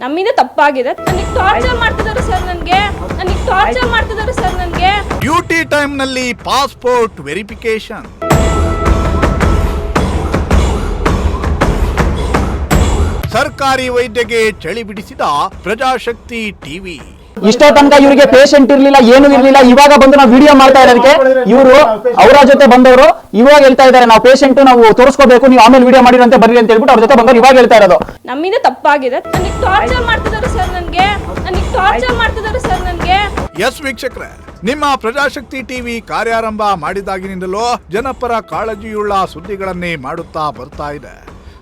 ನಮ್ಮಿಂದ ತಪ್ಪಾಗಿದೆ. ನನಗೆ ಟಾರ್ಚರ್ ಮಾಡ್ತಿದ್ದಾರೆ ಸರ್ ನನಗೆ ಡ್ಯೂಟಿ ಟೈಮ್ ನಲ್ಲಿ ಪಾಸ್ಪೋರ್ಟ್ ವೆರಿಫಿಕೇಶನ್. ಸರ್ಕಾರಿ ವೈದ್ಯಗೆ ಚಳಿ ಬಿಡಿಸಿದ ಪ್ರಜಾಶಕ್ತಿ ಟಿವಿ. ಇಷ್ಟೋ ತನಕ ಇವರಿಗೆ ಪೇಷಂಟ್ ಇರ್ಲಿಲ್ಲ, ಏನು ಇರ್ಲಿಲ್ಲ. ಇವಾಗ ಬಂದು ನಾವು ವಿಡಿಯೋ ಮಾಡ್ತಾ ಇರೋದಕ್ಕೆ ಇವರು ಅವರ ಜೊತೆ ಬಂದವರು ಇವಾಗ ಹೇಳ್ತಾ ಇದ್ದಾರೆ ನಾವು ಪೇಷಂಟ್, ನಾವು ತೋರಿಸ್ಕೋಬೇಕು, ನೀವು ಆಮೇಲೆ ವಿಡಿಯೋ ಮಾಡಿರಂತೆ ಬರ್ರಿ ಅಂತ ಹೇಳ್ಬಿಟ್ಟು ಅವ್ರ ಜೊತೆ ಬಂದವರು ಇವಾಗ ಹೇಳ್ತಾ ಇರೋದು. ನಮ್ಮಿಂದ ತಪ್ಪಾಗಿದೆ. ನನಗೆ ಟಾರ್ಚರ್ ಮಾಡ್ತಿದ್ದಾರೆ ಸರ್ ನನಗೆ. ಎಸ್ ವೀಕ್ಷಕರೇ, ನಿಮ್ಮ ಪ್ರಜಾಶಕ್ತಿ ಟಿವಿ ಕಾರ್ಯಾರಂಭ ಮಾಡಿದಾಗಿನಿಂದಲೂ ಜನಪರ ಕಾಳಜಿಯುಳ್ಳ ಸುದ್ದಿಗಳನ್ನೇ ಮಾಡುತ್ತಾ ಬರ್ತಾ ಇದೆ.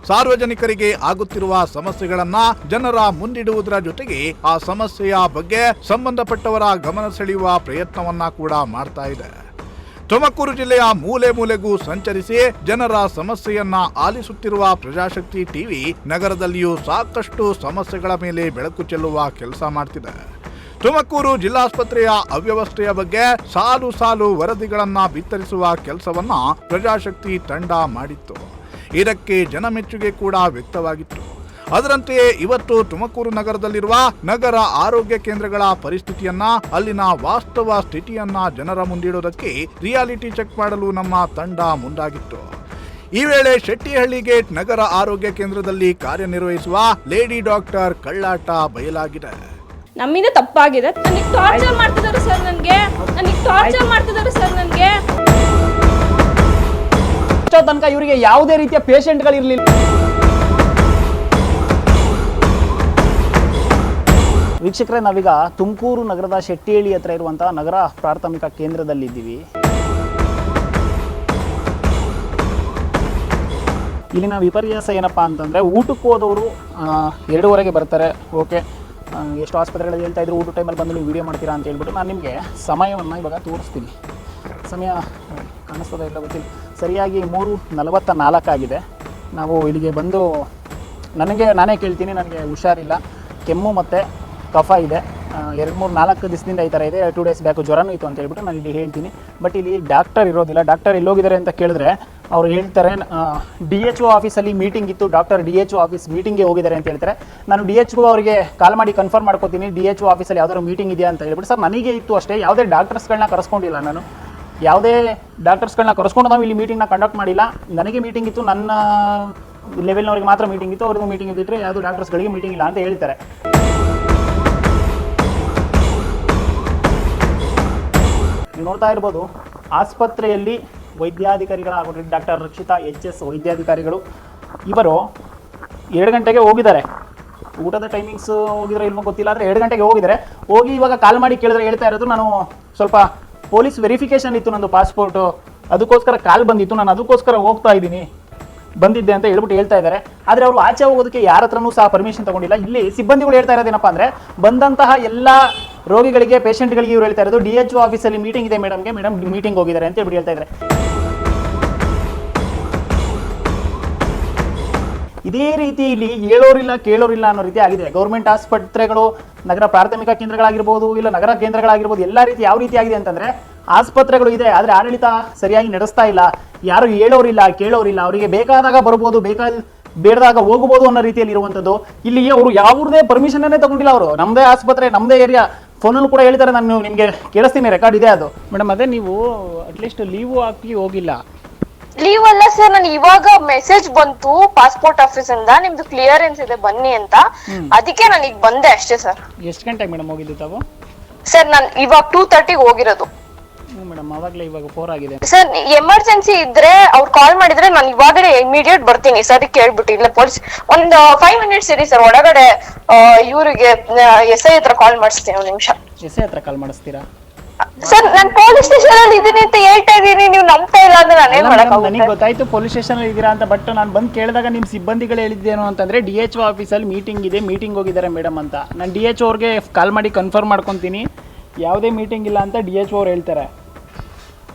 ಸಾರ್ವಜನಿಕರಿಗೆ ಆಗುತ್ತಿರುವ ಸಮಸ್ಯೆಗಳನ್ನ ಜನರ ಮುಂದಿಡುವುದರ ಜೊತೆಗೆ ಆ ಸಮಸ್ಯೆಯ ಬಗ್ಗೆ ಸಂಬಂಧಪಟ್ಟವರ ಗಮನ ಸೆಳೆಯುವ ಪ್ರಯತ್ನವನ್ನ ಕೂಡ ಮಾಡ್ತಾ ಇದೆ. ತುಮಕೂರು ಜಿಲ್ಲೆಯ ಮೂಲೆ ಮೂಲೆಗೂ ಸಂಚರಿಸಿ ಜನರ ಸಮಸ್ಯೆಯನ್ನ ಆಲಿಸುತ್ತಿರುವ ಪ್ರಜಾಶಕ್ತಿ ಟಿವಿ ನಗರದಲ್ಲಿಯೂ ಸಾಕಷ್ಟು ಸಮಸ್ಯೆಗಳ ಮೇಲೆ ಬೆಳಕು ಚೆಲ್ಲುವ ಕೆಲಸ ಮಾಡ್ತಿದೆ. ತುಮಕೂರು ಜಿಲ್ಲಾಸ್ಪತ್ರೆಯ ಅವ್ಯವಸ್ಥೆಯ ಬಗ್ಗೆ ಸಾಲು ಸಾಲು ವರದಿಗಳನ್ನ ಬಿತ್ತರಿಸುವ ಕೆಲಸವನ್ನ ಪ್ರಜಾಶಕ್ತಿ ತಂಡ ಮಾಡಿತ್ತು. ಇದಕ್ಕೆ ಜನಮೆಚ್ಚುಗೆ ಕೂಡ ವ್ಯಕ್ತವಾಗಿತ್ತು. ಅದರಂತೆಯೇ ಇವತ್ತು ತುಮಕೂರು ನಗರದಲ್ಲಿರುವ ನಗರ ಆರೋಗ್ಯ ಕೇಂದ್ರಗಳ ಪರಿಸ್ಥಿತಿಯನ್ನ, ಅಲ್ಲಿನ ವಾಸ್ತವ ಸ್ಥಿತಿಯನ್ನ ಜನರ ಮುಂದಿಡೋದಕ್ಕೆ ರಿಯಾಲಿಟಿ ಚೆಕ್ ಮಾಡಲು ನಮ್ಮ ತಂಡ ಮುಂದಾಗಿತ್ತು. ಈ ವೇಳೆ ಶೆಟ್ಟಿಹಳ್ಳಿ ಗೇಟ್ ನಗರ ಆರೋಗ್ಯ ಕೇಂದ್ರದಲ್ಲಿ ಕಾರ್ಯನಿರ್ವಹಿಸುವ ಲೇಡಿ ಡಾಕ್ಟರ್ ಕಳ್ಳಾಟ ಬಯಲಾಗಿದೆ. ನಮ್ಮಿಂದ ತಪ್ಪಾಗಿದೆ. ನನಗೆ ಟಾರ್ಚರ್ ಮಾಡ್ತಿದ್ದಾರೆ ಸರ್ ನನಗೆ. ಇಷ್ಟೋ ತನಕ ಇವರಿಗೆ ಯಾವುದೇ ರೀತಿಯ ಪೇಷಂಟ್ಗಳಿರಲಿಲ್ಲ. ವೀಕ್ಷಕರೇ, ನಾವೀಗ ತುಮಕೂರು ನಗರದ ಶೆಟ್ಟಿಹಳ್ಳಿ ಹತ್ರ ಇರುವಂತಹ ನಗರ ಪ್ರಾಥಮಿಕ ಕೇಂದ್ರದಲ್ಲಿದ್ದೀವಿ. ಇಲ್ಲಿನ ವಿಪರ್ಯಾಸ ಏನಪ್ಪಾ ಅಂತಂದ್ರೆ, ಊಟಕ್ಕೆ ಹೋದವರು 2:30ಗೆ ಬರ್ತಾರೆ. ಓಕೆ, ಎಷ್ಟು ಆಸ್ಪತ್ರೆಗಳಲ್ಲಿ ಹೇಳ್ತಾ ಇದ್ರು ಊಟ ಟೈಮಲ್ಲಿ ಬಂದು ನೀವು ವಿಡಿಯೋ ಮಾಡ್ತೀರಾ ಅಂತ ಹೇಳ್ಬಿಟ್ಟು ನಾನು ನಿಮಗೆ ಸಮಯವನ್ನು ಇವಾಗ ತೋರಿಸ್ತೀನಿ. ಸಮಯ ಕಾಣಿಸ್ತದೆ ಇಲ್ಲ ಗೊತ್ತಿಲ್ಲ, ಸರಿಯಾಗಿ 3:44 ಆಗಿದೆ. ನಾವು ಇಲ್ಲಿಗೆ ಬಂದು ನಾನೇ ಕೇಳ್ತೀನಿ, ನನಗೆ ಹುಷಾರಿಲ್ಲ, ಕೆಮ್ಮು ಮತ್ತು ಕಫ ಇದೆ, 2-3-4 ದಿವಸದಿಂದ ಈ ಥರ ಇದೆ, 2 ಡೇಸ್ ಬ್ಯಾಕು ಜ್ವರನೂ ಇತ್ತು ಅಂತ ಹೇಳ್ಬಿಟ್ಟು ನಾನು ಇಲ್ಲಿ ಹೇಳ್ತೀನಿ. ಬಟ್ ಇಲ್ಲಿ ಡಾಕ್ಟರ್ ಇರೋದಿಲ್ಲ. ಡಾಕ್ಟರ್ ಎಲ್ಲೋಗಿದ್ದಾರೆ ಅಂತ ಕೇಳಿದ್ರೆ ಅವ್ರು ಹೇಳ್ತಾರೆ DHO ಆಫೀಸಲ್ಲಿ ಮೀಟಿಂಗ್ ಇತ್ತು, ಡಾಕ್ಟರ್ DHO ಆಫೀಸ್ ಮೀಟಿಂಗ್ಗೆ ಹೋಗಿದ್ದಾರೆ ಅಂತ ಹೇಳ್ತಾರೆ. ನಾನು DHO ಅವರಿಗೆ ಕಾಲ್ ಮಾಡಿ ಕನ್ಫರ್ಮ್ ಮಾಡ್ಕೋತೀನಿ, DHO ಆಫೀಸಲ್ಲಿ ಯಾವ್ದಾದ್ರು ಮೀಟಿಂಗ್ ಇದೆಯಾ ಅಂತ ಹೇಳ್ಬಿಟ್ಟು. ಸರ್, ನನಗೆ ಇತ್ತು ಅಷ್ಟೇ, ಯಾವುದೇ ಡಾಕ್ಟರ್ಸ್ಗಳನ್ನ ಕರೆಸ್ಕೊಂಡಿಲ್ಲ. ನಾನು ಯಾವುದೇ ಡಾಕ್ಟರ್ಸ್ಗಳನ್ನ ಕರೆಸ್ಕೊಂಡು ನಾವು ಇಲ್ಲಿ ಮೀಟಿಂಗ್ನ ಕಂಡಕ್ಟ್ ಮಾಡಿಲ್ಲ. ನನಗೆ ಮೀಟಿಂಗ್ ಇತ್ತು, ನನ್ನ ಲೆವೆಲ್ನವ್ರಿಗೆ ಮಾತ್ರ ಮೀಟಿಂಗ್ ಇತ್ತು, ಅವ್ರಿಗೂ ಮೀಟಿಂಗ್ ಇದ್ದಿದ್ರೆ ಯಾವುದೂ ಡಾಕ್ಟರ್ಸ್ಗಳಿಗೆ ಮೀಟಿಂಗ್ ಇಲ್ಲ ಅಂತ ಹೇಳ್ತಾರೆ. ನೀವು ನೋಡ್ತಾ ಇರ್ಬೋದು, ಆಸ್ಪತ್ರೆಯಲ್ಲಿ ವೈದ್ಯಾಧಿಕಾರಿಗಳಾಗಿ ಡಾಕ್ಟರ್ ರಕ್ಷಿತಾ HS ವೈದ್ಯಾಧಿಕಾರಿಗಳು ಇವರು 2 ಗಂಟೆಗೆ ಹೋಗಿದ್ದಾರೆ. ಊಟದ ಟೈಮಿಂಗ್ಸ್ ಹೋಗಿದ್ರೆ ಇಲ್ವೋ ಗೊತ್ತಿಲ್ಲ, ಆದರೆ 2 ಗಂಟೆಗೆ ಹೋಗಿದ್ದಾರೆ. ಹೋಗಿ ಇವಾಗ ಕಾಲ್ ಮಾಡಿ ಕೇಳಿದ್ರೆ ಹೇಳ್ತಾ ಇರೋದು, ನಾನು ಸ್ವಲ್ಪ ಪೊಲೀಸ್ ವೆರಿಫಿಕೇಶನ್ ಇತ್ತು ನಂದು ಪಾಸ್ಪೋರ್ಟು, ಅದಕ್ಕೋಸ್ಕರ ಕಾಲ್ ಬಂದಿತ್ತು, ನಾನು ಅದಕ್ಕೋಸ್ಕರ ಹೋಗ್ತಾ ಇದ್ದೀನಿ, ಬಂದಿದ್ದೆ ಅಂತ ಹೇಳ್ಬಿಟ್ಟು ಹೇಳ್ತಾ ಇದ್ದಾರೆ. ಆದರೆ ಅವರು ಆಚೆ ಹೋಗೋದಕ್ಕೆ ಯಾರ ಹತ್ರನೂ ಸಹ ಪರ್ಮಿಷನ್ ತಗೊಂಡಿಲ್ಲ. ಇಲ್ಲಿ ಸಿಬ್ಬಂದಿಗಳು ಹೇಳ್ತಾ ಇರೋದೇನಪ್ಪ ಅಂದರೆ, ಬಂದಂತಹ ಎಲ್ಲ ರೋಗಿಗಳಿಗೆ, ಪೇಷಂಟ್ಗಳಿಗೆ ಇವ್ರು ಹೇಳ್ತಾ ಇರೋದು DHO ಆಫೀಸಲ್ಲಿ ಮೀಟಿಂಗ್ ಇದೆ ಮೇಡಮ್ ಮೀಟಿಂಗ್ ಹೋಗಿದ್ದಾರೆ ಅಂತ ಹೇಳ್ಬಿಟ್ಟು ಹೇಳ್ತಾ ಇದ್ದಾರೆ. ಇದೇ ರೀತಿ ಇಲ್ಲಿ ಹೇಳೋರಿಲ್ಲ ಕೇಳೋರಿಲ್ಲ ಅನ್ನೋ ರೀತಿ ಆಗಿದೆ. ಗೌರ್ಮೆಂಟ್ ಆಸ್ಪತ್ರೆಗಳು, ನಗರ ಪ್ರಾಥಮಿಕ ಕೇಂದ್ರಗಳಾಗಿರ್ಬೋದು, ಇಲ್ಲ ನಗರ ಕೇಂದ್ರಗಳಾಗಿರ್ಬೋದು, ಎಲ್ಲ ರೀತಿ ಯಾವ ರೀತಿ ಆಗಿದೆ ಅಂತಂದ್ರೆ, ಆಸ್ಪತ್ರೆಗಳು ಇದೆ, ಆದರೆ ಆಡಳಿತ ಸರಿಯಾಗಿ ನಡೆಸ್ತಾ ಇಲ್ಲ, ಯಾರು ಹೇಳೋರಿಲ್ಲ ಕೇಳೋರಿಲ್ಲ, ಅವರಿಗೆ ಬೇಕಾದಾಗ ಬರ್ಬೋದು, ಬೇಡದಾಗ ಹೋಗ್ಬೋದು ಅನ್ನೋ ರೀತಿಯಲ್ಲಿ ಇರುವಂಥದ್ದು. ಇಲ್ಲಿ ಅವರು ಯಾವುದೇ ಪರ್ಮಿಷನ್ನೇ ತಗೊಂಡಿಲ್ಲ. ಅವರು ನಮ್ಮದೇ ಆಸ್ಪತ್ರೆ, ನಮ್ಮದೇ ಏರಿಯಾ, ಫೋನಲ್ಲೂ ಕೂಡ ಹೇಳ್ತಾರೆ, ನಾನು ನಿಮಗೆ ಕೇಳಿಸ್ತೀನಿ, ರೆಕಾರ್ಡ್ ಇದೆ ಅದು. ಮೇಡಮ್, ಅದೇ ನೀವು ಅಟ್ಲೀಸ್ಟ್ ಲೀವು ಹಾಕಿ ಹೋಗಿಲ್ಲ. ಲೀವ್ ಅಲ್ಲ ಸರ್, ನಾನು ಇವಾಗ ಮೆಸೇಜ್ ಬಂತು ಪಾಸ್ಪೋರ್ಟ್ ಆಫೀಸ್ ಇಂದ, ನಿಮ್ದು ಕ್ಲಿಯರೆನ್ಸ್ ಇದೆ ಬನ್ನಿ ಅಂತ, ಅದಕ್ಕೆ ನಾನು ಈಗ ಬಂದೆ ಅಷ್ಟೇ ಸರ್. ಎಷ್ಟು ಗಂಟೆಗೆ ಮೇಡಮ್ ಹೋಗಿದ್ದು ತಾವು? ಸರ್, ನಾನು ಇವಾಗ 2:30ಗೆ ಹೋಗಿರೋದು. ಮೇಡಮ್, ಅವಾಗಲೇ ಇವಾಗ 4 ಆಗಿದೆ. ಸರ್, ಎಮರ್ಜೆನ್ಸಿ ಇದ್ರೆ ಅವ್ರು ಕಾಲ್ ಮಾಡಿದ್ರೆ ನಾನು ಇವಾಗಲೇ ಇಮಿಡಿಯೇಟ್ ಬರ್ತೀನಿ ಸರ್ ಕೇಳ್ಬಿಟ್ಟು. ಇಲ್ಲ ಪೊಲೀಸ್ ಒಂದು 5 ಮಿನಿಟ್ಸ್ ಇರಿ ಸರ್, ಒಳಗಡೆ ಇವರಿಗೆ SI ಹತ್ರ ಕಾಲ್ ಮಾಡಿಸ್ತೀನಿ. 1 ನಿಮಿಷ. SI ಹತ್ರ ಕಾಲ್ ಮಾಡಿಸ್ತೀರಾ? ಸರ್, ನಾನು ಪೊಲೀಸ್ ಸ್ಟೇಷನ್ ಅಲ್ಲಿ ಇದೀನಿ ಅಂತ ಹೇಳ್ತಾ ಇದೀನಿ, ನೀವು ನಂಬ್ತಾ ಇಲ್ಲ ಅಂದ್ರೆ ನಾನೇನ್ ಮಾಡಕ್ಕಾಗುತ್ತೆ? ನನಗೆ ಗೊತ್ತಾಯ್ತು ಪೊಲೀಸ್ ಸ್ಟೇಷನ್ ಅಲ್ಲಿ ಇದೀರಾ ಅಂತ. ಬಟ್ ನಾನು ಬಂದು ಕೇಳಿದಾಗ ನಿಮ್ಮ ಸಿಬ್ಬಂದಿಗಳು ಹೇಳಿದ್ದೇನು ಅಂತಂದ್ರೆ, DHO ಆಫೀಸಲ್ಲಿ ಮೀಟಿಂಗ್ ಇದೆ, ಮೀಟಿಂಗ್ ಹೋಗಿದ್ದಾರೆ ಮೇಡಮ್ ಅಂತ. ನಾನು DHO ಅವ್ರಿಗೆ ಕಾಲ್ ಮಾಡಿ ಕನ್ಫರ್ಮ್ ಮಾಡ್ಕೊತೀನಿ, ಯಾವುದೇ ಮೀಟಿಂಗ್ ಇಲ್ಲ ಅಂತ DHO ಅವ್ರು ಹೇಳ್ತಾರೆ.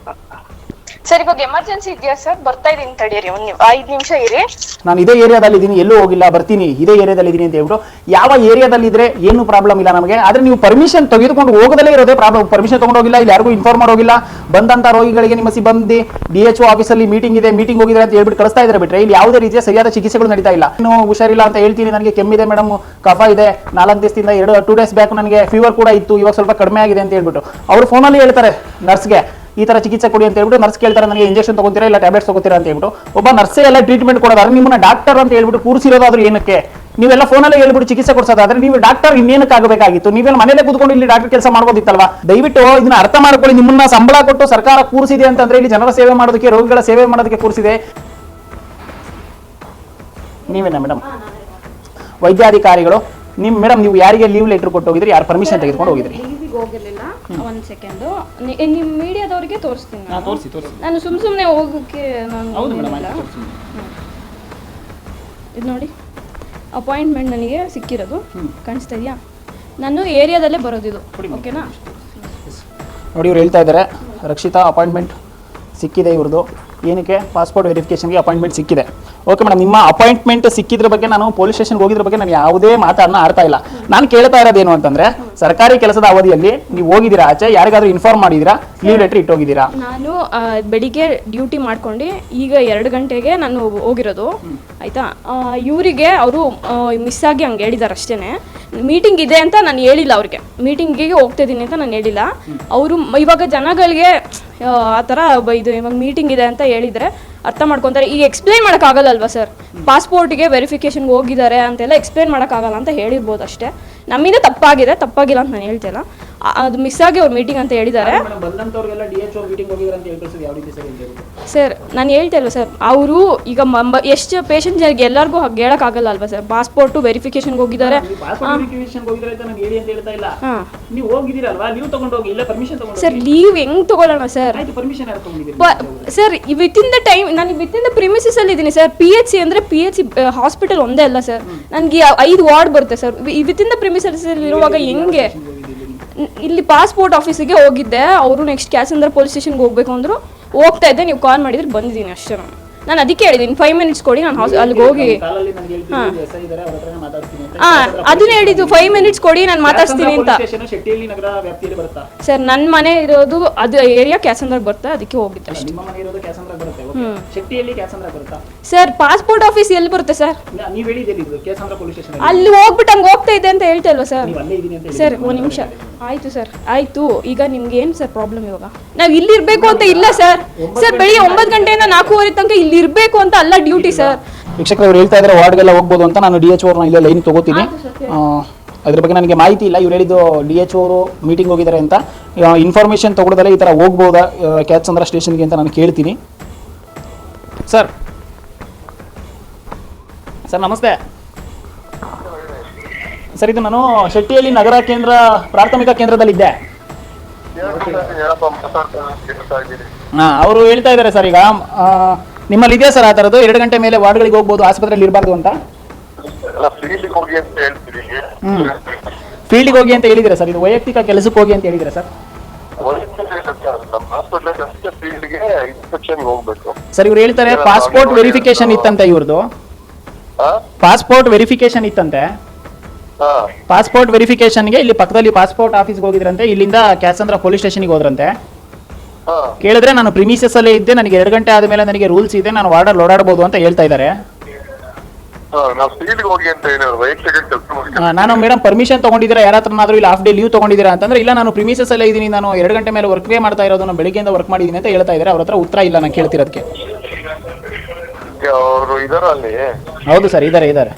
ಸರ್ ಇವಾಗ ಎಮರ್ಜೆನ್ಸಿ ಇದೆಯಾ ಸರ್? ಬರ್ತಾ ಇದೀನಿ ತಡೀರಿ, 5 ನಿಮಿಷ ಇರಿ. ನಾನು ಇದೇ ಏರಿಯಾದಲ್ಲಿ ಇದ್ದೀನಿ, ಎಲ್ಲೂ ಹೋಗಿಲ್ಲ, ಬರ್ತೀನಿ, ಇದೇ ಏರಿಯಾದಲ್ಲಿ ಇದ್ದೀನಿ ಅಂತ ಹೇಳ್ಬಿಟ್ಟು ಯಾವ ಏರಿಯಾದಲ್ಲಿ ಇದ್ರೆ ಏನು ಪ್ರಾಬ್ಲಮ್ ಇಲ್ಲ ನಮಗೆ. ಆದ್ರೆ ನೀವು ಪರ್ಮಿಷನ್ ತೆಗೆದುಕೊಂಡು ಹೋಗದಲ್ಲೇ ಇರೋದೇ ಪ್ರಾಬ್ಲಮ್. ಪರ್ಮಿಷನ್ ತಗೊಂಡು ಹೋಗಿಲ್ಲ, ಇಲ್ಲಿ ಯಾರಿಗೂ ಇನ್ಫಾರ್ಮ್ ಮಾಡೋಗಿಲ್ಲ, ಬಂದಂತ ರೋಗಿಗಳಿಗೆ ನಿಮ್ಮ ಸಿಬ್ಬಂದಿ DHO ಆಫೀಸಲ್ಲಿ ಮೀಟಿಂಗ್ ಇದೆ, ಮೀಟಿಂಗ್ ಹೋಗಿದ್ರೆ ಅಂತ ಹೇಳ್ಬಿಟ್ಟು ಕಳಿಸ್ತಾ ಇದ್ದಾರೆ ಬಿಟ್ರೆ ಇಲ್ಲಿ ಯಾವುದೇ ರೀತಿಯ ಸರಿಯಾದ ಚಿಕಿತ್ಸೆಗಳು ನಡೀತಾ ಇಲ್ಲ. ಇನ್ನು ಹುಷಾರಿಲ್ಲ ಅಂತ ಹೇಳ್ತೀನಿ, ನನಗೆ ಕೆಮ್ಮಿದೆ ಮೇಡಮ್, ಕಫ ಇದೆ, 4 ದಿವಸದಿಂದ 2 ಡೇಸ್ ಬ್ಯಾಕ್ ನನಗೆ ಫೀವರ್ ಕೂಡ ಇತ್ತು, ಇವಾಗ ಸ್ವಲ್ಪ ಕಡಿಮೆ ಆಗಿದೆ ಅಂತ ಹೇಳ್ಬಿಟ್ಟು ಅವರು ಫೋನಲ್ಲಿ ಹೇಳ್ತಾರೆ ನರ್ಸ್ಗೆ ಈ ತರ ಚಿಕಿತ್ಸೆ ಕೊಡಿ ಅಂತ ಹೇಳ್ಬಿಟ್ಟು. ನರ್ಸ್ ಕೇಳ್ತಾರೆ ನನಗೆ ಇಂಜೆಕ್ಷನ್ ತಗೋತೀರಾ ಇಲ್ಲ ಟ್ಯಾಬ್ಲೆಟ್ಸ್ ತಗೋತೀರಾ ಅಂತ ಹೇಳ್ಬಿಟ್ಟು. ಒಬ್ಬ ನರ್ಸೇ ಎಲ್ಲ ಟ್ರೀಟ್ಮೆಂಟ್ ಕೊಡೋದಾದ್ರೆ ನಿಮ್ಮನ್ನ ಡಾಕ್ಟರ್ ಅಂತ ಹೇಳ್ಬಿಟ್ಟು ಕೂರಿಸಿರೋದಾದ್ರೂ ಏನಕ್ಕೆ? ನೀವೆಲ್ಲ ಫೋನಲ್ಲಿ ಹೇಳ್ಬಿಟ್ಟು ಚಿಕಿತ್ಸೆ ಕೊಡ್ಸೋದಾದ್ರೆ ನೀವು ಡಾಕ್ಟರ್ ಇನ್ನೇನಕ್ಕೆ ಆಗಬೇಕಾಗಿತ್ತು? ನೀವೆಲ್ಲ ಮನೇಲೆ ಕೂತ್ಕೊಂಡು ಇಲ್ಲಿ ಡಾಕ್ಟರ್ ಕೆಲಸ ಮಾಡ್ಬೋದಿತ್ತಲ್ವಾ? ದಯವಿಟ್ಟು ಇದನ್ನ ಅರ್ಥ ಮಾಡ್ಕೊಳ್ಳಿ. ನಿಮ್ಮನ್ನ ಸಂಬಳ ಕೊಟ್ಟು ಸರ್ಕಾರ ಕೂರಿಸಿದೆ ಅಂತಂದ್ರೆ ಇಲ್ಲಿ ಜನರ ಸೇವೆ ಮಾಡೋದಕ್ಕೆ, ರೋಗಿಗಳ ಸೇವೆ ಮಾಡೋದಕ್ಕೆ ಕೂರಿಸಿದೆ. ನೀವೇನಾ ಮೇಡಮ್ ವೈದ್ಯಾಧಿಕಾರಿಗಳು? ಮೇಡಮ್ ನೀವು ಯಾರಿಗೆ ಲೀವ್ ಲೆಟರ್ ಕೊಟ್ಟು ಹೋಗಿದ್ರಿ, ಯಾರು ಪರ್ಮಿಷನ್ ತೆಗೆದುಕೊಂಡು ಹೋಗಿದ್ರಿ? ಹೋಗಿರ್ಲಿಲ್ಲ. ಒಂದ್ ಸೆಕೆಂಡ್ ನಿಮ್ ಮೀಡಿಯಾದವ್ರಿಗೆ ತೋರಿಸ್ತೀನಿ. ನಾನು ಸುಮ್ನೆ ಹೋಗಕ್ಕೆ ಇದು ನೋಡಿ ಅಪಾಯಿಂಟ್ಮೆಂಟ್ ನನಗೆ ಸಿಕ್ಕಿರೋದು ಕಾಣಿಸ್ತಾ ಇದೆಯಾ? ನಾನು ಏರಿಯಾದಲ್ಲೇ ಬರೋದಿದು, ಓಕೆನಾ? ನೋಡಿ ಇವ್ರು ಹೇಳ್ತಾ ಇದ್ದಾರೆ ರಕ್ಷಿತಾ ಅಪಾಯಿಂಟ್ಮೆಂಟ್ ಸಿಕ್ಕಿದೆ ಇವ್ರದ್ದು. ಏನಕ್ಕೆ? ಪಾಸ್ಪೋರ್ಟ್ ವೆರಿಫಿಕೇಷನ್ಗೆ ಅಪಾಯಿಂಟ್ಮೆಂಟ್ ಸಿಕ್ಕಿದೆ. ಓಕೆ ಮೇಡಮ್, ನಿಮ್ಮ ಅಪಾಯಿಂಟ್ಮೆಂಟ್ ಸಿಕ್ಕಿದ್ರ ಬಗ್ಗೆ ನಾನು ಪೊಲೀಸ್ ಸ್ಟೇಷನ್ಗೆ ಹೋಗಿದ್ರ ಬಗ್ಗೆ ನಾನು ಯಾವುದೇ ಮಾತನ್ನ ಆಡ್ತಾ ಇಲ್ಲ. ನಾನು ಕೇಳ್ತಾ ಇರೋದೇನು ಅಂತಂದ್ರೆ ಸರ್ಕಾರಿ ಕೆಲಸದ ಅವಧಿಯಲ್ಲಿ ನೀವು ಹೋಗಿದ್ದೀರಾ ಆಚೆ, ಯಾರಿಗಾದ್ರೂ ಇನ್ಫಾರ್ಮ್ ಮಾಡಿದ್ದೀರಾ, ಲೀವ್ ಲೆಟರ್ ಇಟ್ಟೋಗಿದ್ದೀರಾ? ನಾನು ಬೆಳಿಗ್ಗೆ ಡ್ಯೂಟಿ ಮಾಡ್ಕೊಂಡು ಈಗ 2 ಗಂಟೆಗೆ ನಾನು ಹೋಗಿರೋದು, ಆಯ್ತಾ? ಇವರಿಗೆ ಅವರು ಮಿಸ್ ಆಗಿ ಹಂಗೆ ಹೇಳಿದ್ದಾರೆ ಅಷ್ಟೇನೆ. ಮೀಟಿಂಗ್ ಇದೆ ಅಂತ ನಾನು ಹೇಳಿಲ್ಲ ಅವ್ರಿಗೆ, ಮೀಟಿಂಗಿಗೆ ಹೋಗ್ತಾ ಇದ್ದೀನಿ ಅಂತ ನಾನು ಹೇಳಿಲ್ಲ. ಅವರು ಇವಾಗ ಜನಗಳಿಗೆ ಆ ಥರ ಇದು ಇವಾಗ ಮೀಟಿಂಗ್ ಇದೆ ಅಂತ ಹೇಳಿದರೆ ಅರ್ಥ ಮಾಡ್ಕೊತಾರೆ. ಈಗ ಎಕ್ಸ್ಪ್ಲೈನ್ ಮಾಡೋಕ್ಕಾಗಲ್ಲ ಅಲ್ವಾ ಸರ್? ಪಾಸ್ಪೋರ್ಟ್ಗೆ ವೆರಿಫಿಕೇಷನ್ಗೆ ಹೋಗಿದ್ದಾರೆ ಅಂತೆಲ್ಲ ಎಕ್ಸ್ಪ್ಲೈನ್ ಮಾಡೋಕ್ಕಾಗಲ್ಲ ಅಂತ ಹೇಳಿರ್ಬೋದು ಅಷ್ಟೇ. ನಮ್ಮಿಂದ ತಪ್ಪಾಗಿಲ್ಲ ಅಂತ ನಾನು ಹೇಳ್ತಿಲ್ಲ. ಅದು ಮಿಸ್ ಆಗಿ ಅವ್ರು ಮೀಟಿಂಗ್ ಅಂತ ಹೇಳಿದ್ದಾರೆ ಸರ್. ನಾನು ಹೇಳ್ತಾ ಇಲ್ವ ಸರ್, ಅವರು ಈಗ ಎಷ್ಟು ಪೇಷಂಟ್ಸ್ಗೆ ಎಲ್ಲರಿಗೂ ಹಾಗೆ ಹೇಳೋಕ್ಕಾಗಲ್ಲ ಅಲ್ವಾ ಸರ್? ಪಾಸ್ಪೋರ್ಟು ವೆರಿಫಿಕೇಷನ್ಗೆ ಹೋಗಿದ್ದಾರೆ. ಸರ್ ಲೀವ್ ಹೆಂಗ್ ತಗೊಳ್ಳೋಣ sir? Sir within the time ನಾನು ವಿತಿನ್ ದ ಪ್ರಿಮಿಸಸ್ ಅಲ್ಲಿ ಇದ್ದೀನಿ ಸರ್. PHC ಅಂದ್ರೆ PHC ಹಾಸ್ಪಿಟಲ್ ಒಂದೇ ಅಲ್ಲ ಸರ್, ನನಗೆ 5 ವಾರ್ಡ್ ಬರುತ್ತೆ ಸರ್. ವಿತಿನ್ ದ ಪ್ರಿಮಿಸಸ್ ಇರುವಾಗ ಹೆಂಗೆ? ಇಲ್ಲಿ ಪಾಸ್ಪೋರ್ಟ್ ಆಫೀಸಿಗೆ ಹೋಗಿದ್ದೆ, ಅವರು ನೆಕ್ಸ್ಟ್ ಕ್ಯಾಸಂದ್ರ ಪೊಲೀಸ್ ಸ್ಟೇಷನ್ಗೆ ಹೋಗ್ಬೇಕು ಅಂದ್ರು, ಹೋಗ್ತಾ ಇದ್ದೆ, ನೀವು ಕಾಲ್ ಮಾಡಿದ್ರೆ ಬಂದಿದ್ದೀನಿ ಅಷ್ಟೇ. ನಾನು ಅದಕ್ಕೆ ಹೇಳಿದ್ದೀನಿ 5 ಮಿನಿಟ್ಸ್ ಕೊಡಿ, ನಾನು ಅಲ್ಲಿಗೆ ಹೋಗಿ ಅದನ್ನೇ ಹೇಳಿದ್ದು 5 ಮಿನಿಟ್ಸ್ ಕೊಡಿ ನಾನು ಮಾತಾಡ್ತೀನಿ ಅಂತ. ಸರ್ ನನ್ನ ಮನೆ ಇರೋದು ಅದು ಏರಿಯಾ ಕ್ಯಾಸಂದ್ರಾಗ ಬರುತ್ತೆ, ಅದಕ್ಕೆ ಹೋಗಿದ್ದೆ ಅಷ್ಟೇ. ಸರ್ ಪಾಸ್ಪೋರ್ಟ್ ಆಫೀಸ್ ಎಲ್ಲಿ ಬರುತ್ತೆ ಸರ್? ಅಲ್ಲಿ ಹೋಗ್ಬಿಟ್ಟು ಹಂಗೆ ಹೋಗ್ತಾ ಇದ್ದೆ ಅಂತ ಹೇಳ್ತಾ ಇಲ್ವಾ ಸರ್? ಸರ್ 1 ನಿಮಿಷ ಆಯ್ತು ಸರ್, ಆಯ್ತು. ಈಗ ನಿಮ್ಗೆ ಏನು ಸರ್ ಪ್ರಾಬ್ಲಮ್? ಇವಾಗ ನಾವು ಇಲ್ಲಿ ಇರಬೇಕು ಅಂತ ಇಲ್ಲ ಸರ್. ಸರ್ ಬೆಳಿಗ್ಗೆ 9 ಗಂಟೆಯಿಂದ 4:30 ತನಕ ಇಲ್ಲಿ ಇರಬೇಕು ಅಂತ ಅಲ್ಲ ಡ್ಯೂಟಿ ಸರ್. ವೀಕ್ಷಕರು ಅವ್ರು ಹೇಳ್ತಾ ಇದ್ದಾರೆ ವಾರ್ಡ್ಗೆಲ್ಲ ಹೋಗ್ಬೋದು ಅಂತ. ನಾನು DHO ಅವ್ರನ್ನ ಇಲ್ಲೇ ಲೈನ್ ತಗೋತೀನಿ. ಅದ್ರ ಬಗ್ಗೆ ನನಗೆ ಮಾಹಿತಿ ಇಲ್ಲ. ಇವ್ರು ಹೇಳಿದ್ದು DHO ಅವರು ಮೀಟಿಂಗ್ ಹೋಗಿದ್ದಾರೆ ಅಂತ. ಇನ್ಫಾರ್ಮೇಷನ್ ತಗೊಳ್ಳೋದಲ್ಲ ಈ ಥರ ಹೋಗ್ಬೋದಾ ಕ್ಯಾತ್ಸಂದ್ರ ಸ್ಟೇಷನ್ಗೆ ಅಂತ ನಾನು ಕೇಳ್ತೀನಿ. ಸರ್ ನಮಸ್ತೆ ಸರ್, ಇದು ನಾನು ಶೆಟ್ಟಿಹಳ್ಳಿ ನಗರ ಕೇಂದ್ರ ಪ್ರಾಥಮಿಕ ಕೇಂದ್ರದಲ್ಲಿದ್ದೆ. ಅವರು ಹೇಳ್ತಾ ಇದ್ದಾರೆ ಸರ್, ಈಗ ನಿಮ್ಮಲ್ಲಿ ಇದೆಯಾ ಸರ್ ಆ ಥರದ್ದು 2 ಗಂಟೆ ಮೇಲೆ ವಾರ್ಡ್ಗಳಿಗೆ ಹೋಗ್ಬೋದು, ಆಸ್ಪತ್ರೆಯಲ್ಲಿ ಇರಬಾರ್ದು ಅಂತ? ಫೀಲ್ಡ್ಗೆ ಹೋಗಿ ಅಂತ ಹೇಳಿದ್ರೆ ಸರ್, ಇದು ವೈಯಕ್ತಿಕ ಕೆಲಸಕ್ಕೆ ಹೋಗಿ ಅಂತ ಹೇಳಿದ್ರೆ ಸರ್? ಸರ್ ಇವ್ರು ಹೇಳ್ತಾರೆ ಪಾಸ್ಪೋರ್ಟ್ ವೆರಿಫಿಕೇಶನ್ ಇತ್ತಂತೆ, ಇವ್ರದ್ದು ಪಾಸ್ಪೋರ್ಟ್ ವೆರಿಫಿಕೇಶನ್ ಇತ್ತಂತೆ. ಪಾಸ್ಪೋರ್ಟ್ ವೆರಿಫಿಕೇಶನ್ಗೆ ಇಲ್ಲಿ ಪಕ್ಕದಲ್ಲಿ ಪಾಸ್ಪೋರ್ಟ್ ಆಫೀಸ್ಗೆ ಹೋಗಿದ್ರಂತೆ, ಇಲ್ಲಿಂದ ಕ್ಯಾತ್ಸಂದ್ರ ಪೊಲೀಸ್ ಸ್ಟೇಷನ್ಗೆ ಹೋದ್ರಂತೆ. ಕೇಳಿದ್ರೆ ನಾನು ಪ್ರಿಮಿಸಸ್ ಅಲ್ಲೇ ಇದ್ದೆ, ನನಗೆ 2 ಗಂಟೆ ಆದಮೇಲೆ ನನಗೆ ರೂಲ್ಸ್ ಇದೆ, ನಾನು ವಾರ್ಡಲ್ಲಿ ಓಡಾಡಬಹುದು ಅಂತ ಹೇಳ್ತಾ ಇದ್ದಾರೆ. ನಾನು ಮೇಡಮ್ ಪರ್ಮಿಷನ್ ತಗೊಂಡಿದ್ದೀರಾ ಯಾರ ಹತ್ರನಾದ್ರೂ ಇಲ್ಲ ಹಾಫ್ ಡೇ ಲೀವ್ ತಗೊಂಡಿದ್ದೀರಾ ಅಂತಂದ್ರೆ ಇಲ್ಲ, ನಾನು ಪ್ರಿಮಿಸಸ್ ಅಲ್ಲೇ ಇದ್ದೀನಿ, ನಾನು 2 ಗಂಟೆ ಮೇಲೆ ವರ್ಕ್ವೇ ಮಾಡ್ತಾ ಇರೋದು, ನಾನು ಬೆಳಿಗ್ಗೆಯಿಂದ ವರ್ಕ್ ಮಾಡಿದ್ದೀನಿ ಅಂತ ಹೇಳ್ತಾ ಇದ್ದಾರೆ. ಅವ್ರ ಹತ್ರ ಉತ್ತರ ಇಲ್ಲ ನಾನು ಕೇಳ್ತಿರೋದಕ್ಕೆ. ಹೌದು ಸರ್, ಇದ್ದಾರೆ.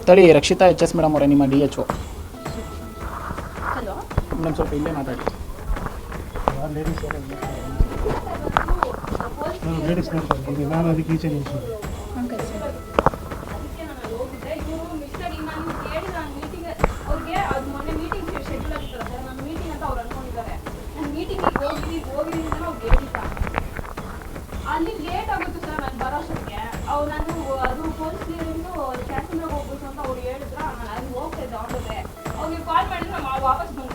ತಡಿ, ರಕ್ಷಿತಾ HS ಮೇಡಮ್ ಅವರೇ ನಿಮ್ಮ DHO ಮೇಡಮ್, ಸ್ವಲ್ಪ ಇಲ್ಲೇ ಮಾತಾಡಿ. ನಾನು ಅದಕ್ಕೆ ಈಚೆ ಅಲ್ಲಿ ಲೇಟ್ ಆಗುತ್ತೆ ಸರ್ ನಾನು ಬರೋಷ್ಟಕ್ಕೆ. ನಾನು ಅದು ಪೊಲೀಸ್ ಕ್ಯಾಸಂದ್ರಾಗ ಹೋಗ್ಬೇಕು ಅಂತ ಅವ್ರು ಹೇಳಿದ್ರ, ನಾನು ಅಲ್ಲಿ ಹೋಗ್ತಾ ಇದ್ದೆ ಆಟೋಗೆ. ಅವ್ರಿಗೆ ಕಾಲ್ ಮಾಡಿದ್ರೆ ವಾಪಸ್ ಬಂದು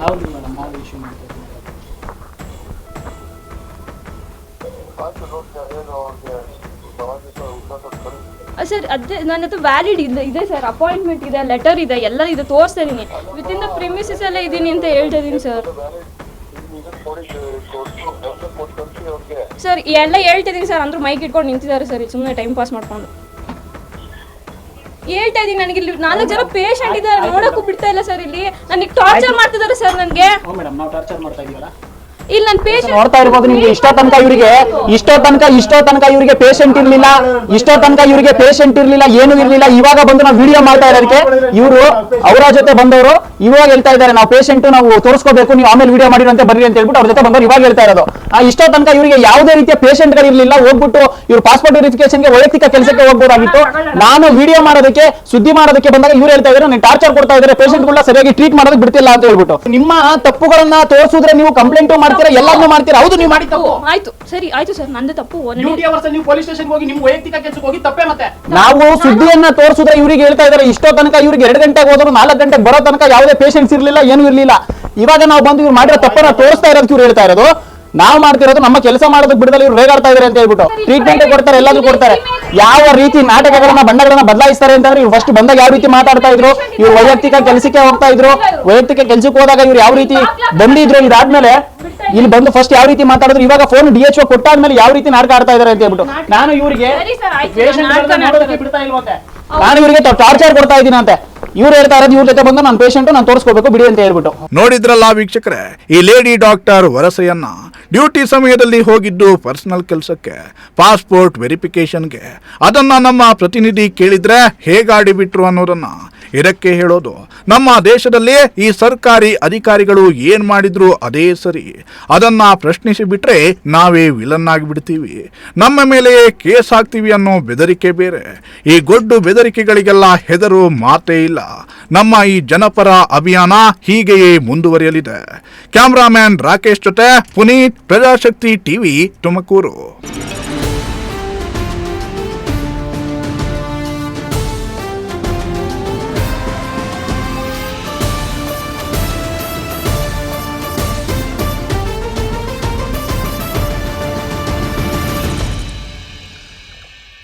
ಹೌದು ಮೇಡಮ್, ನಾವು ಇಶ್ಯೂ ಮಾಡ್ತೀವಿ. ಸರ್ ಅದೇ ನನ್ನ ಹತ್ರ ವ್ಯಾಲಿಡ್ ಇದೆ ಸರ್, ಅಪಾಯಿಂಟ್ಮೆಂಟ್ ಇದೆ, ಲೆಟರ್ ಇದೆ, ಎಲ್ಲ ಇದೆ, ತೋರಿಸ್ತಾ ಇದ್ದೀನಿ. ವಿತಿನ್ ದ ಪ್ರಿಮಿಸಸ್ ಅಲ್ಲೇ ಇದ್ದೀನಿ ಅಂತ ಹೇಳ್ತಾ ಇದ್ದೀನಿ ಸರ್. ಸರ್ ಎಲ್ಲ ಹೇಳ್ತಿದ್ದೀನಿ ಸರ್, ಅಂದ್ರೂ ಮೈಕ್ ಇಟ್ಕೊಂಡು ನಿಂತಿದ್ದಾರೆ ಸರ್, ಸುಮ್ಮನೆ ಟೈಮ್ ಪಾಸ್ ಮಾಡ್ಕೊಂಡು ಹೇಳ್ತಾ ಇದ್ದೀನಿ. ನನಗೆ ಇಲ್ಲಿ 4 ಜನ ಪೇಷಂಟ್ ಇದ್ದಾರೆ, ನೋಡೋಕ್ಕೂ ಬಿಡ್ತಾ ಇಲ್ಲ ಸರ್. ಇಲ್ಲಿ ನನಗೆ ಟಾರ್ಚರ್ ಮಾಡ್ತಿದ್ದಾರೆ ಸರ್. ನನಗೆ ಮೇಡಮ್ ನಾವು ಟಾರ್ಚರ್ ಮಾಡ್ತಾ ಇದೀವಲ್ಲ, ಇಲ್ಲಿ ನನ್ನ ಪೇಷಂಟ್ ನೋಡ್ತಾ ಇರ್ಬೋದು ನಿಮ್ಗೆ. ಇಷ್ಟೋ ತನಕ ಇವರಿಗೆ ಪೇಷಂಟ್ ಇರ್ಲಿಲ್ಲ, ಏನು ಇರ್ಲಿಲ್ಲ. ಇವಾಗ ಬಂದು ನಾವು ವಿಡಿಯೋ ಮಾಡ್ತಾ ಇರೋದಕ್ಕೆ ಇವರು ಅವರ ಜೊತೆ ಬಂದವರು ಇವಾಗ ಹೇಳ್ತಾ ಇದ್ದಾರೆ ನಾವು ಪೇಷಂಟ್ ನಾವು ತೋರಿಸ್ಕೋಬೇಕು, ನೀವು ಆಮೇಲೆ ವಿಡಿಯೋ ಮಾಡಿರಂತೆ ಬರ್ರಿ ಅಂತ ಹೇಳ್ಬಿಟ್ಟು ಅವ್ರ ಜೊತೆ ಬಂದವರು ಇವಾಗ ಹೇಳ್ತಾ ಇರೋದು. ಇಷ್ಟೋ ತನಕ ಇವರಿಗೆ ಯಾವುದೇ ರೀತಿಯ ಪೇಷಂಟ್ ಗಳಿರ್ಲಿಲ್ಲ. ಹೋಗ್ಬಿಟ್ಟು ಇವ್ರು ಪಾಸ್ಪೋರ್ಟ್ ವೆರಿಫಿಕೇಶನ್ಗೆ ವೈಯಕ್ತಿಕ ಕೆಲಸಕ್ಕೆ ಹೋಗ್ಬೋದಾಗಿತ್ತು. ನಾನು ವಿಡಿಯೋ ಮಾಡೋದಕ್ಕೆ ಸುದ್ದಿ ಮಾಡೋದಕ್ಕೆ ಬಂದಾಗ ಇವ್ರು ಹೇಳ್ತಾ ಇದ್ದಾರೆ ನೀವು ಟಾರ್ಚರ್ ಕೊಡ್ತಾ ಇದ್ದಾರೆ, ಪೇಷಂಟ್ಗಳನ್ನ ಸರಿಯಾಗಿ ಟ್ರೀಟ್ ಮಾಡೋದಕ್ಕೆ ಬಿಡ್ತಿಲ್ಲ ಅಂತ ಹೇಳ್ಬಿಟ್ಟು. ನಿಮ್ಮ ತಪ್ಪುಗಳನ್ನ ತೋರಿಸಿದ್ರೆ ನೀವು ಕಂಪ್ಲೇಂಟ್ ಮಾಡ್ತೀರಾ, ಎಲ್ಲಾನು ಮಾಡ್ತೀರಾ. ಹೌದು, ನೀವು ಮಾಡಿ ತಪ್ಪು. ಆಯ್ತು ಸರಿ, ಆಯ್ತು ಸರ್, ನಂದು ತಪ್ಪು. ಡ್ಯೂಟಿ ಅವರ್ಸ್ ನೀವು ಪೊಲೀಸ್ ಸ್ಟೇಷನ್ ಹೋಗಿ ನಿಮ್ಮ ವೈಯಕ್ತಿಕ ಕೆಲಸಕ್ಕೆ ಹೋಗಿ ತಪ್ಪೇ. ಮತ್ತೆ ನಾವು ಸುದ್ದಿಯನ್ನ ತೋರಿಸಿದ್ರೆ ಇವರಿಗೆ ಹೇಳ್ತಾ ಇದ್ದಾರೆ ಇಷ್ಟೋ ತನಕ ಇವ್ರಿಗೆ 2 ಗಂಟೆಗೆ ಹೋದ್ರು 4 ಗಂಟೆಗೆ ಬರೋ ತನಕ ಯಾವುದೇ ಪೇಷಂಟ್ಸ್ ಇರ್ಲಿಲ್ಲ, ಏನು ಇರ್ಲಿಲ್ಲ. ಇವಾಗ ನಾವು ಬಂದು ಇವ್ರು ಮಾಡಿರೋ ತಪ್ಪನ್ನ ತೋರಿಸ್ತಾ ಇರೋದಕ್ಕೆ ಇವ್ರು ಹೇಳ್ತಾ ಇರೋದು ನಾವು ಮಾಡ್ತಿರೋದು ನಮ್ಮ ಕೆಲಸ ಮಾಡೋದಕ್ಕೆ ಬಿಡದಲ್ಲಿ ಇವ್ರು ರೇಗಾಡ್ತಾ ಇದ್ದಾರೆ ಅಂತ ಹೇಳ್ಬಿಟ್ಟು. ಟ್ರೀಟ್ಮೆಂಟ್ ಕೊಡ್ತಾರೆ, ಎಲ್ಲಾದ್ರೂ ಕೊಡ್ತಾರೆ. ಯಾವ ರೀತಿ ನಾಟಕಗಳನ್ನ ಬಣ್ಣಗಳನ್ನ ಬದಲಾಯಿಸ್ತಾರೆ ಅಂತಂದ್ರೆ ಇವ್ರು ಫಸ್ಟ್ ಬಂದಾಗ ಯಾವ ರೀತಿ ಮಾತಾಡ್ತಾ ಇದ್ರು, ಇವ್ರು ವೈಯಕ್ತಿಕ ಕೆಲಸಕ್ಕೆ ಹೋಗ್ತಾ ಇದ್ರು, ವೈಯಕ್ತಿಕ ಕೆಲಸಕ್ಕೆ ಹೋದಾಗ ಇವ್ರು ಯಾವ ರೀತಿ ಬಂದಿದ್ರು, ಇದಾದ್ಮೇಲೆ ಇಲ್ಲಿ ಬಂದು ಫಸ್ಟ್ ಯಾವ ರೀತಿ ಮಾತಾಡಿದ್ರು, ಇವಾಗ ಫೋನ್ DHO ಕೊಟ್ಟಾದ್ಮೇಲೆ ಯಾವ ರೀತಿ ನಾಟಕ ಆಡ್ತಾ ಇದಾರೆ ಅಂತ ಹೇಳ್ಬಿಟ್ಟು. ನಾನು ಇವರಿಗೆ ಬಿಡ್ತಾ ಇಲ್ವಂತೆ, ನಾನು ಇವರಿಗೆ ಟಾರ್ಚರ್ ಕೊಡ್ತಾ ಇದ್ದೀನಿ ಅಂತೆ. ಇವ್ರು ಹೇಳ್ತಾ ಇರೋದು ಇವ್ರ ಜೊತೆ ಬಂದು ನಾನು ಪೇಷಂಟ್ ನಾನು ತೋರಿಸ್ಕೋಬೇಕು ಬಿಡಿ ಅಂತ ಹೇಳ್ಬಿಟ್ಟು. ನೋಡಿದ್ರಲ್ಲ ವೀಕ್ಷಕರೇ, ಈ ಲೇಡಿ ಡಾಕ್ಟರ್ ವರಸೆಯನ್ನ ಡ್ಯೂಟಿ ಸಮಯದಲ್ಲಿ ಹೋಗಿದ್ದು ಪರ್ಸನಲ್ ಕೆಲಸಕ್ಕೆ, ಪಾಸ್ಪೋರ್ಟ್ ವೆರಿಫಿಕೇಶನ್ಗೆ. ಅದನ್ನ ನಮ್ಮ ಪ್ರತಿನಿಧಿ ಕೇಳಿದ್ರೆ ಹೇಗಾಡಿಬಿಟ್ರು ಅನ್ನೋದನ್ನ. ಇದಕ್ಕೆ ಹೇಳೋದು ನಮ್ಮ ದೇಶದಲ್ಲಿ ಈ ಸರ್ಕಾರಿ ಅಧಿಕಾರಿಗಳು ಏನ್ ಮಾಡಿದ್ರು ಅದೇ ಸರಿ. ಅದನ್ನ ಪ್ರಶ್ನಿಸಿ ಬಿಟ್ರೆ ನಾವೇ ವಿಲನ್ ಆಗಿಬಿಡ್ತೀವಿ, ನಮ್ಮ ಮೇಲೆ ಕೇಸ್ ಹಾಕ್ತೀವಿ ಅನ್ನೋ ಬೆದರಿಕೆ ಬೇರೆ. ಈ ಗೊಡ್ಡು ಬೆದರಿಕೆಗಳಿಗೆಲ್ಲ ಹೆದರು ಮಾತೇ ಇಲ್ಲ. ನಮ್ಮ ಈ ಜನಪರ ಅಭಿಯಾನ ಹೀಗೆಯೇ ಮುಂದುವರಿಯಲಿದೆ. ಕ್ಯಾಮ್ರಾಮ್ಯಾನ್ ರಾಕೇಶ್ ಜೊತೆ ಪುನೀತ್, ಪ್ರಜಾಶಕ್ತಿ ಟಿವಿ, ತುಮಕೂರು.